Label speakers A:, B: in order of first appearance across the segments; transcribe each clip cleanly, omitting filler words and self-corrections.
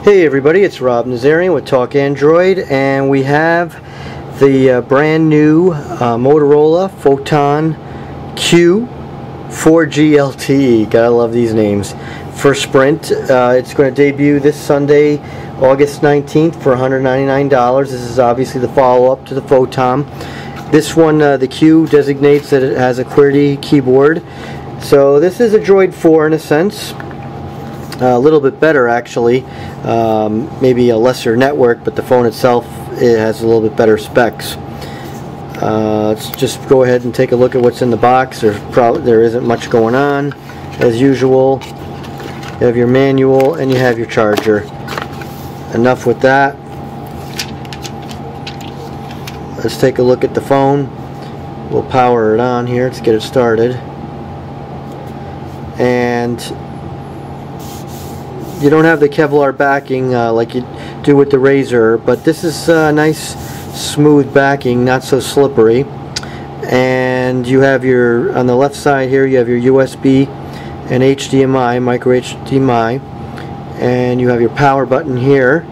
A: Hey everybody, it's Rob Nazarian with Talk Android, and we have the brand new Motorola Photon Q 4G LTE. Gotta love these names. For Sprint, it's going to debut this Sunday, August 19th for $199. This is obviously the follow-up to the Photon. This one, the Q, designates that it has a QWERTY keyboard. So this is a Droid 4 in a sense. A little bit better actually, maybe a lesser network, but the phone itself, it has a little bit better specs. Let's just go ahead and take a look at what's in the box. There isn't much going on as usual. You have your manual and you have your charger. Enough with that. Let's take a look at the phone. We'll power it on here. Let's get it started. And you don't have the Kevlar backing like you do with the Razr, but this is nice smooth backing, not so slippery. And you have your, on the left side here, you have your USB and HDMI, micro HDMI, and you have your power button here,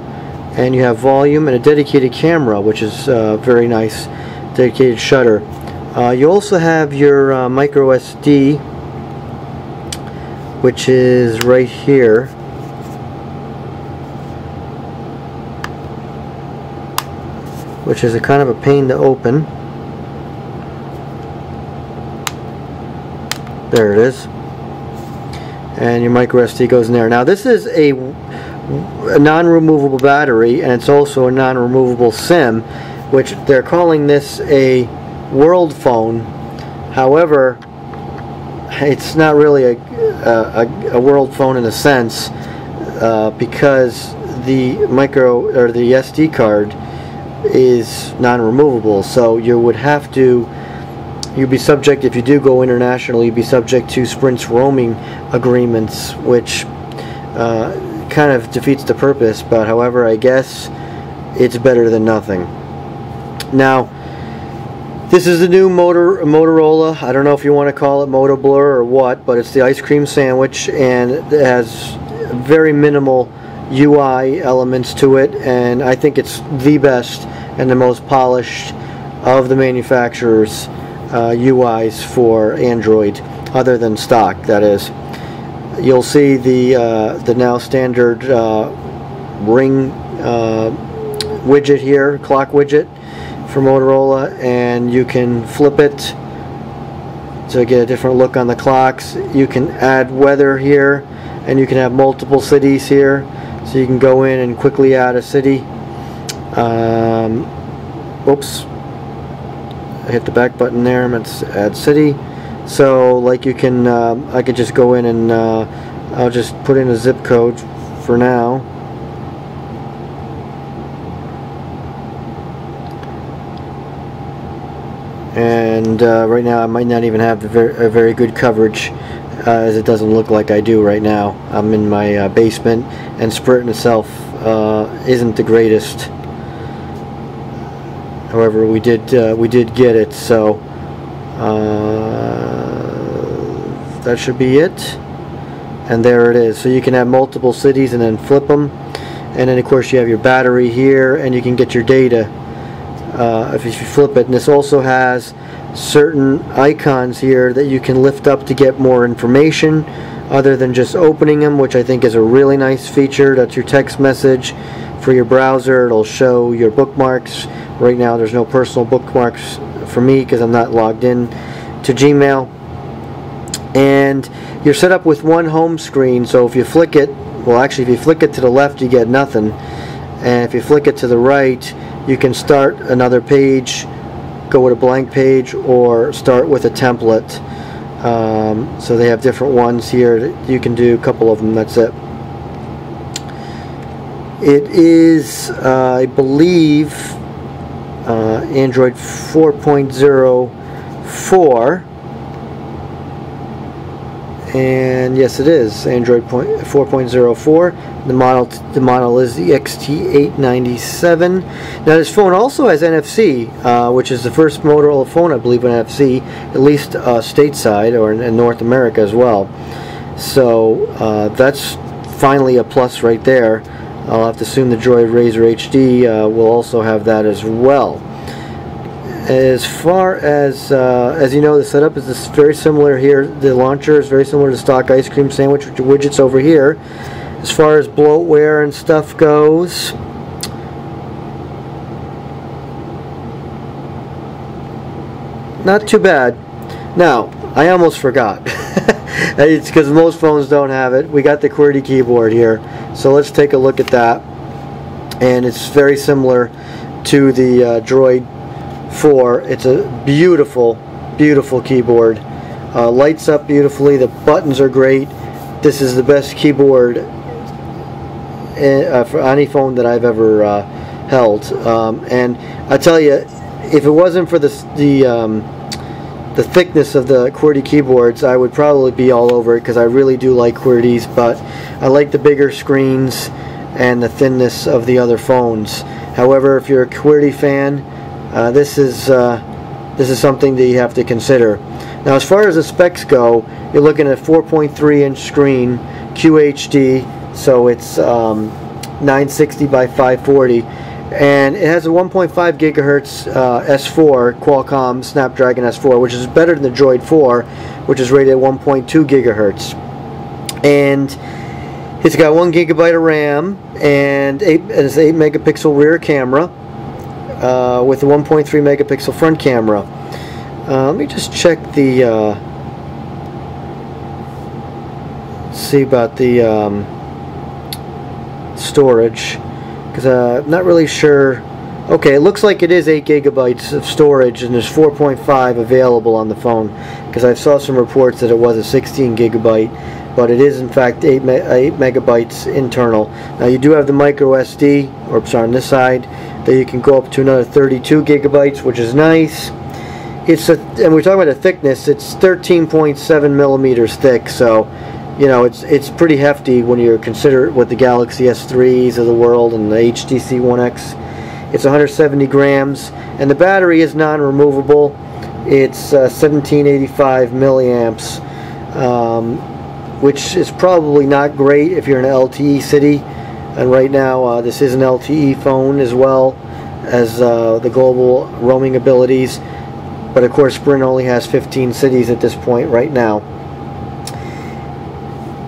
A: and you have volume and a dedicated camera, which is very nice, dedicated shutter. You also have your micro SD, which is right here. Which is a kind of a pain to open. There it is. And your micro SD goes in there. Now this is a non-removable battery, and it's also a non-removable SIM, which they're calling this a world phone. However, it's not really a world phone in a sense, because the micro or the SD card is non-removable, so you'd be subject, if you do go international, you'd be subject to Sprint's roaming agreements, which kind of defeats the purpose. But however, I guess it's better than nothing. Now, this is the new Motorola. I don't know if you want to call it Moto Blur or what, but it's the ice cream sandwich, and it has very minimal UI elements to it, and I think it's the best and the most polished of the manufacturer's UIs for Android, other than stock, that is. You'll see the now standard ring widget here, clock widget for Motorola, and you can flip it to get a different look on the clocks. You can add weather here, and you can have multiple cities here. So you can go in and quickly add a city. Oops, I hit the back button there. I meant to add city. So like you can, I could just go in and I'll just put in a zip code for now. And right now I might not even have a very good coverage, as it doesn't look like I do right now. I'm in my basement, and Sprint itself isn't the greatest. However, we did get it, so that should be it. And there it is. So you can have multiple cities and then flip them, and then of course you have your battery here, and you can get your data if you flip it. And this also has certain icons here that you can lift up to get more information other than just opening them, which I think is a really nice feature. That's your text message. For your browser, it'll show your bookmarks. Right now there's no personal bookmarks for me because I'm not logged in to Gmail. And you're set up with one home screen, so if you flick it, well actually if you flick it to the left you get nothing, and if you flick it to the right you can start another page, go with a blank page, or start with a template. So they have different ones here. You can do a couple of them, that's it. It is, I believe, Android 4.04, and yes it is Android 4.04. The model is the XT897. Now this phone also has NFC, which is the first Motorola phone I believe with NFC, at least stateside or in North America as well. So that's finally a plus right there. I'll have to assume the Droid Razr HD will also have that as well. As far as you know, the setup is very similar here. The launcher is very similar to stock ice cream sandwich with the widgets over here. As far as bloatware and stuff goes, not too bad. Now, I almost forgot. It's because most phones don't have it. We got the QWERTY keyboard here, so let's take a look at that. And it's very similar to the Droid 4. It's a beautiful, beautiful keyboard. Lights up beautifully. The buttons are great. This is the best keyboard for any phone that I've ever held. And I tell you, if it wasn't for the thickness of the QWERTY keyboards, I would probably be all over it, because I really do like QWERTYs, but I like the bigger screens and the thinness of the other phones. However, if you're a QWERTY fan, this is something that you have to consider. Now, as far as the specs go, you're looking at a 4.3-inch screen, QHD, so it's 960 by 540. And it has a 1.5 gigahertz S4 Qualcomm Snapdragon S4, which is better than the Droid 4, which is rated at 1.2 gigahertz. And it's got 1 gigabyte of RAM and it's 8 megapixel rear camera with a 1.3 megapixel front camera. Let me just check the see about the storage, because I'm not really sure. Okay, it looks like it is 8 gigabytes of storage, and there's 4.5 available on the phone, because I saw some reports that it was a 16 gigabyte, but it is in fact 8 megabytes internal. Now, you do have the micro SD, or sorry, on this side, that you can go up to another 32 gigabytes, which is nice. And we're talking about the thickness. It's 13.7 millimeters thick, so you know, it's pretty hefty when you consider what the Galaxy S3s of the world and the HTC One X. It's 170 grams, and the battery is non-removable. It's 1785 milliamps, which is probably not great if you're in an LTE city. And right now, this is an LTE phone as well as the global roaming abilities. But of course, Sprint only has 15 cities at this point right now.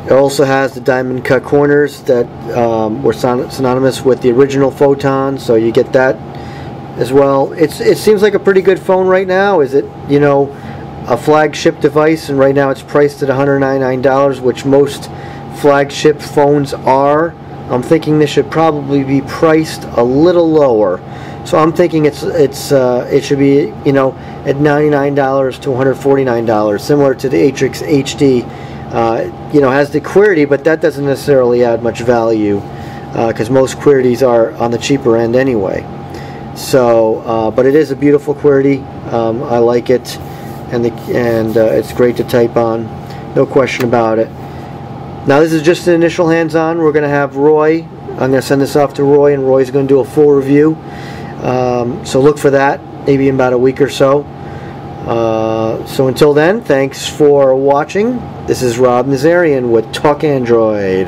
A: It also has the diamond cut corners that were synonymous with the original Photon, so you get that as well. It seems like a pretty good phone right now. Is it, you know, a flagship device? And right now it's priced at $199, which most flagship phones are. I'm thinking this should probably be priced a little lower. So I'm thinking it should be, you know, at $99 to $149, similar to the Atrix HD. You know, has the QWERTY, but that doesn't necessarily add much value, because most QWERTYs are on the cheaper end anyway. So, but it is a beautiful QWERTY. I like it, and it's great to type on, no question about it. Now, this is just an initial hands-on. We're going to have Roy. I'm going to send this off to Roy, and Roy's going to do a full review. So look for that, maybe in about a week or so. So until then, thanks for watching. This is Rob Nazarian with Talk Android.